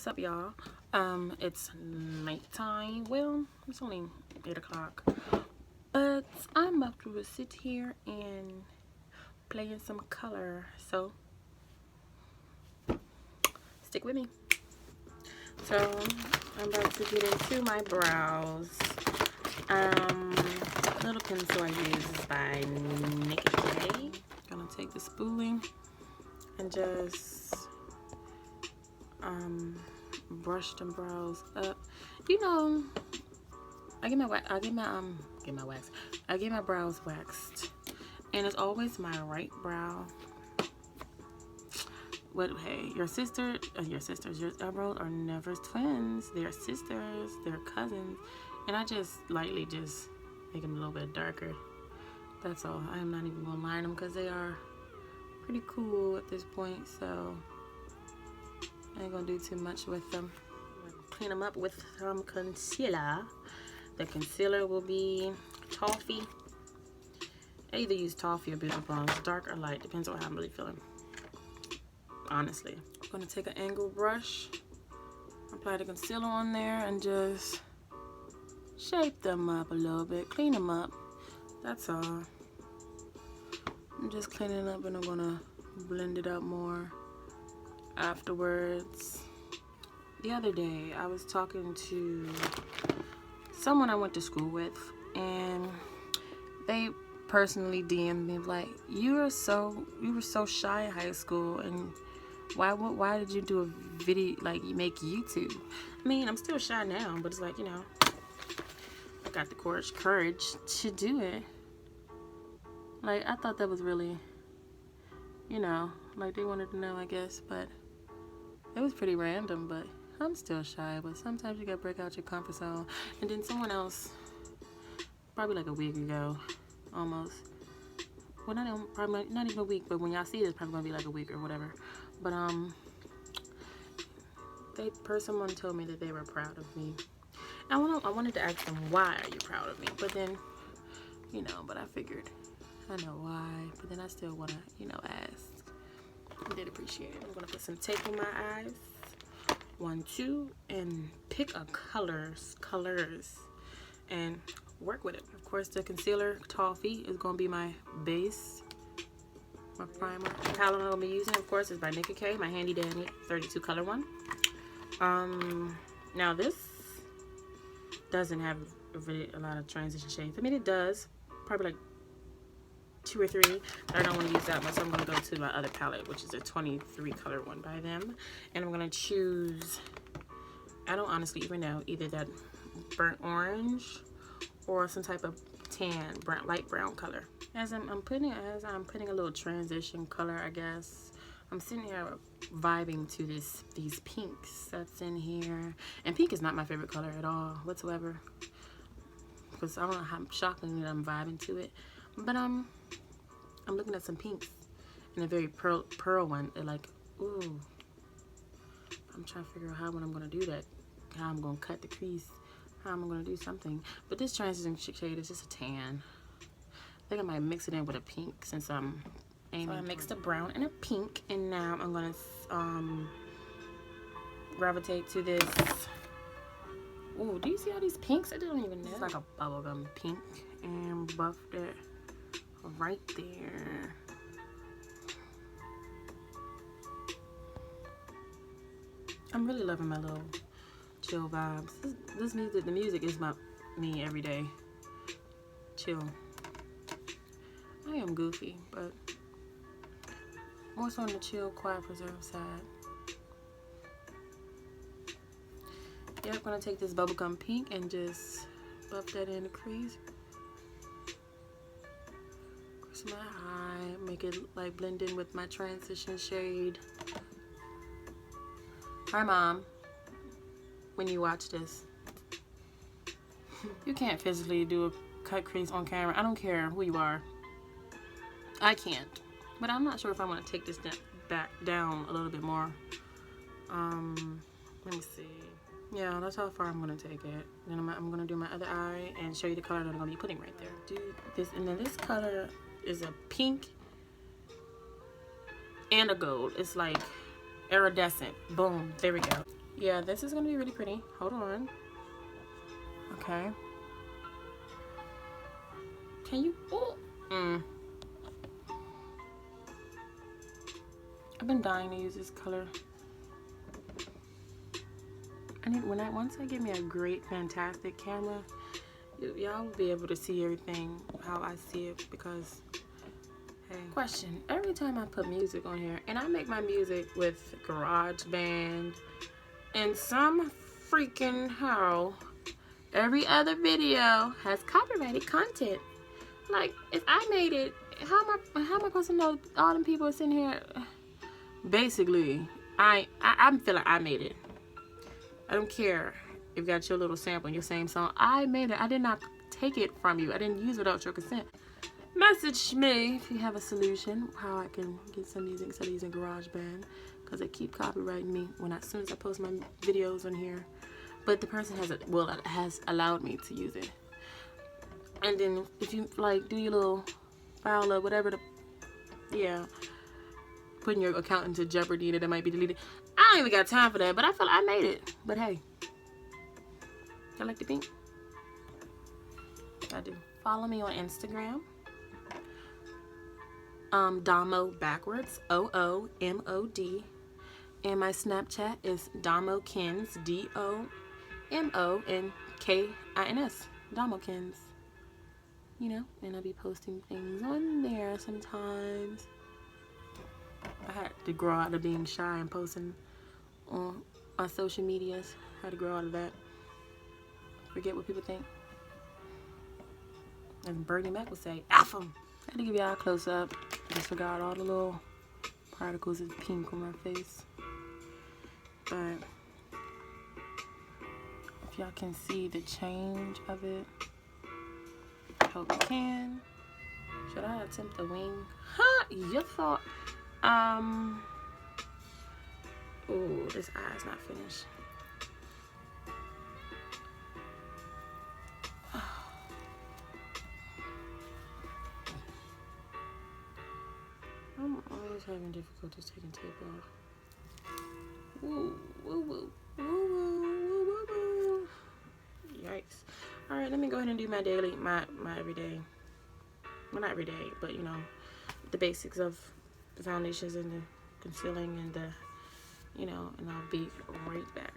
What's up, y'all? It's nighttime. Well, it's only 8 o'clock, but I'm about to sit here and play in some color, so stick with me. So I'm about to get into my brows. Little pencil I use is by NICKA K. Gonna take the spoolie and just brush them brows up. You know, I get my brows waxed, and it's always my right brow. But hey, your brows are never twins. They're sisters, they're cousins, and I just lightly just make them a little bit darker. That's all. I'm not even gonna line them because they are pretty cool at this point, so I ain't gonna do too much with them. Clean them up with some concealer. The concealer will be toffee. I either use toffee or beauty balm, dark or light, depends on how I'm really feeling. Honestly, I'm gonna take an angled brush, apply the concealer on there, and just shape them up a little bit, clean them up. That's all. I'm just cleaning up, and I'm gonna blend it up more afterwards. The other day I was talking to someone I went to school with, and they personally DM'd me like, you were so shy in high school, and why did you do a video, like, you make YouTube? I mean, I'm still shy now, but it's like, you know, I got the courage to do it. Like, I thought that was really, you know, like, they wanted to know, I guess, but it was pretty random. But I'm still shy, but sometimes you gotta break out your comfort zone. And then someone else, probably like a week ago, almost, well, probably not even a week, but when y'all see it, it's probably gonna be like a week or whatever. But someone told me that they were proud of me. I wanted to ask them, why are you proud of me? But then, you know, but I figured I know why, but then I still wanna, you know, ask. I did appreciate it. I'm gonna put some tape in my eyes. 1, 2, and pick a colors, and work with it. Of course, the concealer toffee is gonna be my base, my primer. The palette I'm gonna be using, of course, is by NICKA K, my handy dandy 32 color one. Now this doesn't have a lot of transition shades. I mean, it does, probably like 2 or 3, but I don't want to use that much, so I'm going to go to my other palette, which is a 23 color one by them, and I'm going to choose, I don't honestly even know, either that burnt orange or some type of tan, light brown color. As I'm putting a little transition color, I guess, I'm sitting here vibing to these pinks that's in here, and pink is not my favorite color at all whatsoever, because I don't know how shockingly I'm vibing to it. But I'm looking at some pinks and a very pearl one. They're like, ooh. I'm trying to figure out when I'm gonna do that, how I'm gonna cut the crease, how I'm gonna do something. But this transition shade is just a tan. I think I might mix it in with a pink since I'm aiming. So I mixed a brown and a pink, and now I'm gonna gravitate to this. Ooh, do you see all these pinks? I didn't even know. It's like a bubblegum pink, and buffed it right there. I'm really loving my little chill vibes. This music, the music is me every day. Chill. I am goofy, but more so on the chill, quiet, preserved side. Yep, I'm gonna take this bubblegum pink and just buff that in the crease. Cross my eye, make it like blend in with my transition shade. Hi, Mom. When you watch this, you can't physically do a cut crease on camera. I don't care who you are. I can't. But I'm not sure if I want to take this back down a little bit more. Let me see. Yeah, that's how far I'm gonna take it. Then I'm gonna do my other eye and show you the color that I'm gonna be putting right there. Do this, and then this color is a pink and a gold. It's like iridescent. Boom, there we go. Yeah, this is gonna be really pretty. Hold on. Okay. Can you? Oh. I've been dying to use this color. I need once I get me a great, fantastic camera, y'all will be able to see everything how I see it. Because, hey, question: every time I put music on here, and I make my music with GarageBand, and some freaking how every other video has copyrighted content. Like, if I made it, how am I supposed to know all them people sitting here? Basically, I feel like I made it. I don't care if you got your little sample in your same song. I made it. I did not take it from you. I didn't use it without your consent. Message me if you have a solution how I can get some music instead of using GarageBand, because they keep copyrighting me as soon as I post my videos on here. But the person has allowed me to use it. And then if you like do your little file or whatever, putting your account into jeopardy that it might be deleted. I don't even got time for that, but I feel like I made it. But hey, I like the pink. I do. Follow me on Instagram. Damo backwards, OOMOD. And my Snapchat is Domokins, DOMONKINS. Domokins. You know, and I'll be posting things on there sometimes. I had to grow out of being shy and posting on social medias. I had to grow out of that. Forget what people think. As Bernie Mac would say, F 'em. I had to give y'all a close up. Disregard all the little particles of pink on my face. But if y'all can see the change of it, I hope you can. Should I attempt the wing? Huh? You thought. Ooh, this eye's not finished. I'm always having difficulties taking tape off. Woo, woo, woo, woo, woo, woo, woo. Yikes. Alright, let me go ahead and do my daily, my everyday. Well, not every day, but you know, the basics of the foundations and the concealing and the, you know, and I'll be right back.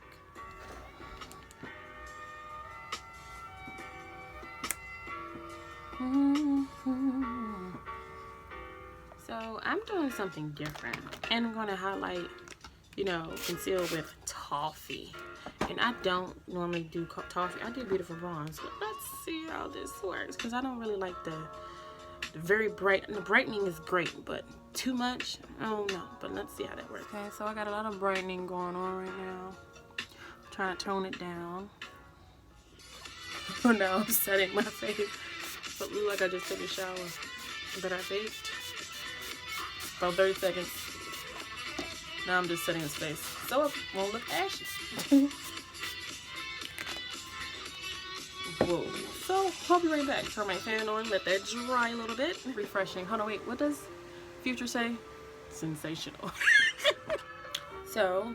So I'm doing something different, and I'm going to highlight, you know, conceal with toffee. And I don't normally do toffee. I do beautiful bronze, but let's see how this works, because I don't really like the very bright. And the brightening is great, but too much, I don't know. But let's see how that works. Okay, so I got a lot of brightening going on right now. I'm trying to tone it down. Now I'm setting my face. But look like I just took a shower. But I baked about 30 seconds. Now I'm just setting his face so it won't look ashy. Whoa. So I'll be right back. Turn my fan on, let that dry a little bit. Refreshing. Hold on, wait, what does Future say? Sensational. So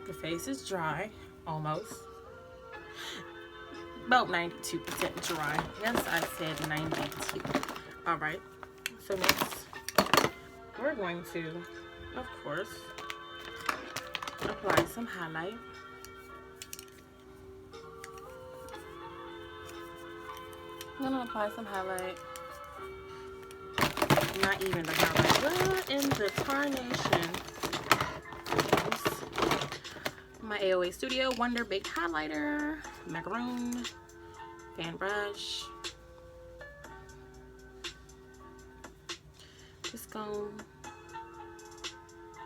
the face is dry, almost. About 92% dry. Yes, I said 92. Alright. So next we're going to, of course, apply some highlight. I'm gonna apply some highlight. Not even the highlight, but in the Tarnation. My AOA Studio Wonder Baked Highlighter, macaroon, fan brush. Just go.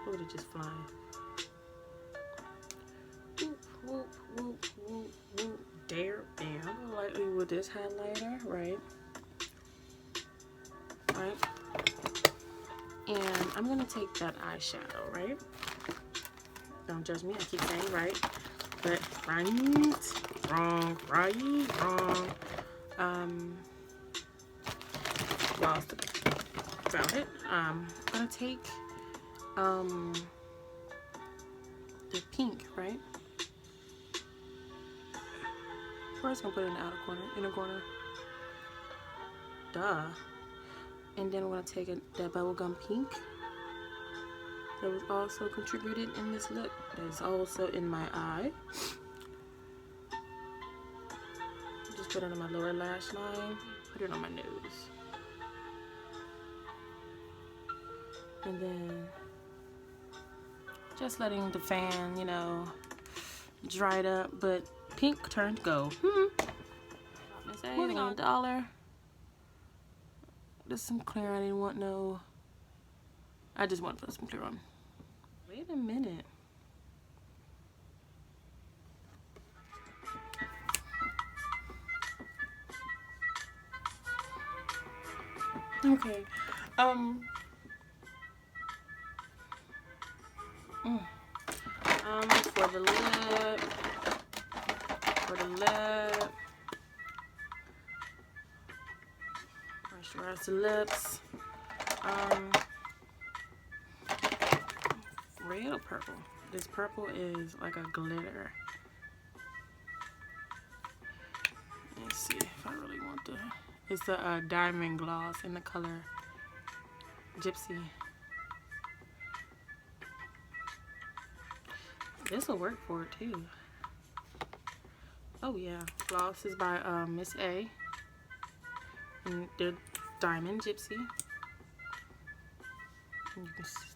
Look at it just fly. Whoop, whoop, whoop, whoop, whoop. There, bam. Lightly with this highlighter, right? Right. And I'm gonna take that eyeshadow, right? Don't judge me, I keep saying right. But right, wrong, right, wrong. Lost found it. I'm gonna take the pink, right? First, I'm gonna put it in the outer corner, inner corner. Duh. And then I'm gonna take that bubblegum pink that was also contributed in this look. That is also in my eye. Just put it on my lower lash line. Put it on my nose. And then just letting the fan, you know, dry it up. But pink turned gold. Moving on. $1. There's some clear. I didn't want no. I just want to put some clear on. Wait a minute. Okay. For the lip. Moisturize the lips. Red or purple? This purple is like a glitter. Let's see if I really want to. It's a diamond gloss in the color Gypsy. This will work for it too. Oh yeah, gloss is by Miss A, and they're diamond Gypsy. You can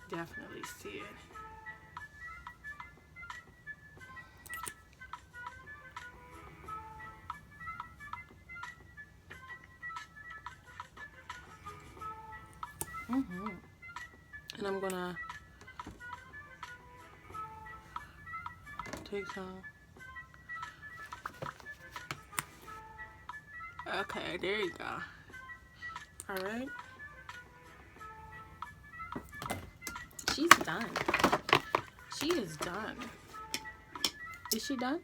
definitely see it. And I'm gonna take some. Okay, there you go. All right. She's done. She is done. Is she done?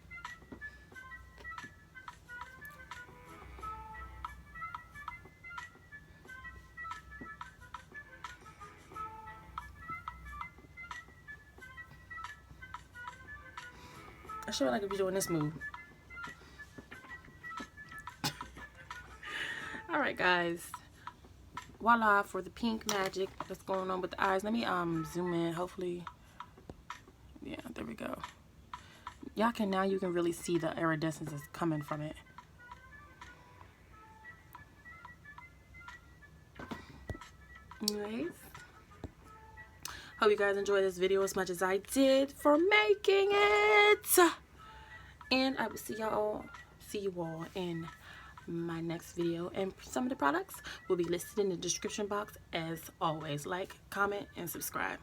I sure like to be doing this move. Alright guys, voila for the pink magic that's going on with the eyes. Let me zoom in, hopefully. Yeah, there we go. Y'all can, now you can really see the iridescence that's coming from it. Anyways, hope you guys enjoyed this video as much as I did for making it. And I will see you all in my next video, and some of the products will be listed in the description box as always. Like, comment, and subscribe.